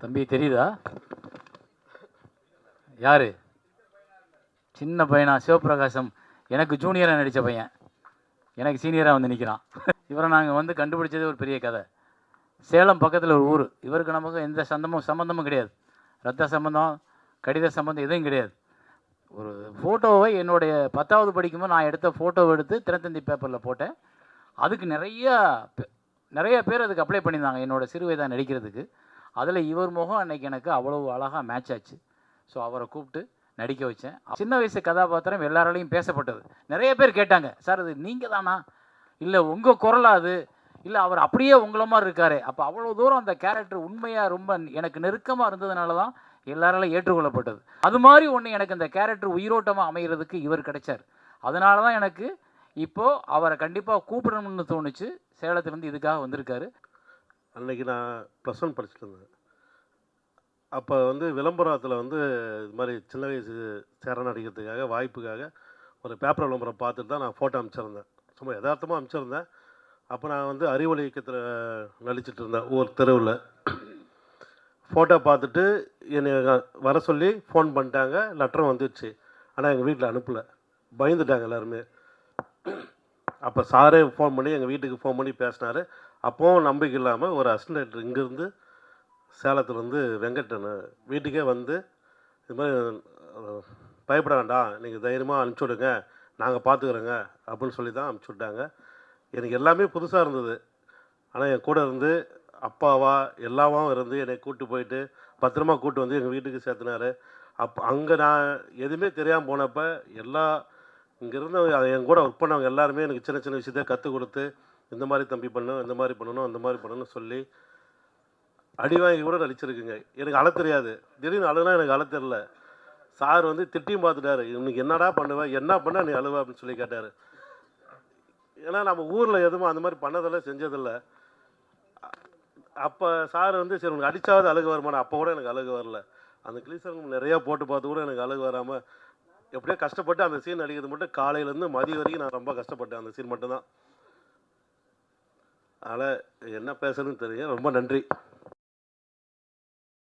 தம்பி தெரியுதா? யாரு? சின்ன பையனா? சிவபிரகாசம் எனக்கு ஜூனியராக நடித்த பையன், எனக்கு சீனியராக வந்து நிற்கிறான். இவரை நாங்கள் வந்து கண்டுபிடிச்சதே ஒரு பெரிய கதை. சேலம் பக்கத்தில் ஒரு ஊர். இவருக்கு நமக்கு எந்த சம்மந்தமும் கிடையாது. ரத்த சம்பந்தம், கடித சம்பந்தம் எதுவும் கிடையாது. ஒரு ஃபோட்டோவை என்னுடைய 10வது படிக்கும்போது நான் எடுத்த ஃபோட்டோவை எடுத்து தினத்தந்தி பேப்பரில் போட்டேன். அதுக்கு நிறைய பேர் அதுக்கு அப்ளை பண்ணியிருந்தாங்க என்னோடய சிறு வயதாக நடிக்கிறதுக்கு. அதில் இவர் முகம் அன்றைக்கி எனக்கு அவ்வளவு அழகாக மேட்ச் ஆச்சு. ஸோ அவரை கூப்பிட்டு நடிக்க வச்சேன். சின்ன வயசு கதாபாத்திரம் எல்லாராலையும் பேசப்பட்டது. நிறைய பேர் கேட்டாங்க, சார் அது நீங்கள் தானா, இல்லை உங்கள் குரலா அது, இல்லை அவர் அப்படியே உங்களை மாதிரி இருக்காரு. அப்போ அவ்வளோ தூரம் அந்த கேரக்டர் உண்மையாக ரொம்ப எனக்கு நெருக்கமாக இருந்ததுனால தான் எல்லாராலும் ஏற்றுக்கொள்ளப்பட்டது. அது மாதிரி ஒன்று எனக்கு அந்த கேரக்டர் உயிரோட்டமாக அமைகிறதுக்கு இவர் கிடைச்சார். அதனால தான் எனக்கு இப்போது அவரை கண்டிப்பாக கூப்பிடணும்னு தோணுச்சு. சேலத்துலேருந்து இதுக்காக வந்திருக்காரு. அன்றைக்கி நான் +1 படிச்சுட்டு இருந்தேன். அப்போ வந்து விளம்பரத்தில் வந்து இது மாதிரி சின்ன வயசு சேர நடிக்கிறதுக்காக வாய்ப்புக்காக ஒரு பேப்பர் விளம்பரம் பார்த்துட்டு தான் நான் ஃபோட்டோ அனுப்பிச்சிருந்தேன். சும்மா யதார்த்தமாக அனுப்பிச்சிருந்தேன். அப்போ நான் வந்து அறிவொளி இயக்கத்தில் நடிச்சிட்டு இருந்தேன் ஒரு தெருவில். ஃபோட்டோ பார்த்துட்டு என்னை வர சொல்லி ஃபோன் பண்ணிட்டாங்க. லெட்டரும் வந்துடுச்சு. ஆனால் எங்கள் வீட்டில் அனுப்பலை, பயந்துட்டாங்க எல்லாருமே. அப்போ சாரே ஃபோன் பண்ணி எங்கள் வீட்டுக்கு ஃபோன் பண்ணி பேசினார். அப்போவும் நம்பிக்கை இல்லாமல் ஒரு அசிஸ்டன்ட் டைரக்டர் இங்கேருந்து சேலத்துலேருந்து வெங்கட்டன் வீட்டுக்கே வந்து இது மாதிரி பயப்பட வேண்டாம், நீங்கள் தைரியமாக அனுப்பிச்சி விடுங்க, நாங்கள் பார்த்துக்குறோங்க அப்படின்னு சொல்லி தான் அனுப்பிச்சி விட்டாங்க. எனக்கு எல்லாமே புதுசாக இருந்தது. ஆனால் என் கூட இருந்து அப்பாவா எல்லாவும் இருந்து என்னை கூப்பிட்டு போயிட்டு பத்திரமா கூப்பிட்டு வந்து எங்கள் வீட்டுக்கு சேர்த்துனார். அங்கே நான் எதுவுமே தெரியாமல் போனப்போ இங்கேருந்து என் கூட ஒர்க் பண்ணவங்க எல்லாருமே எனக்கு சின்ன சின்ன விஷயத்த கற்றுக் கொடுத்து, இந்த மாதிரி தம்பி பண்ணணும், இந்த மாதிரி பண்ணணும், அந்த மாதிரி பண்ணணும்னு சொல்லி அடி வாங்கி கூட நடிச்சிருக்குங்க. எனக்கு அழ தெரியாது. திடீர்னு அழுனா எனக்கு அழ தெரில. சார் வந்து திட்டியும் பார்த்துட்டாரு. இன்னைக்கு என்னடா பண்ணுவேன், என்ன பண்ண நீ அழுவ அப்படின்னு சொல்லி கேட்டார். ஏன்னா நம்ம ஊரில் எதுவும் அந்த மாதிரி பண்ணதில்லை, செஞ்சதில்லை. அப்போ சார் வந்து சரி உனக்கு அடித்தாவது அழுக வருமானு, அப்போ கூட எனக்கு அழுக வரல. அந்த கிளீசர் நிறையா போட்டு பார்த்து கூட எனக்கு அழுக வராமல் எப்படியோ கஷ்டப்பட்டு அந்த சீன் நடிக்கிறது மட்டும் காலையிலேருந்து மதியம் வரைக்கும் நான் ரொம்ப கஷ்டப்பட்டேன். அந்த சீன் மட்டும்தான். அதனால் என்ன பேசுறதுன்னு தெரியும். ரொம்ப நன்றி.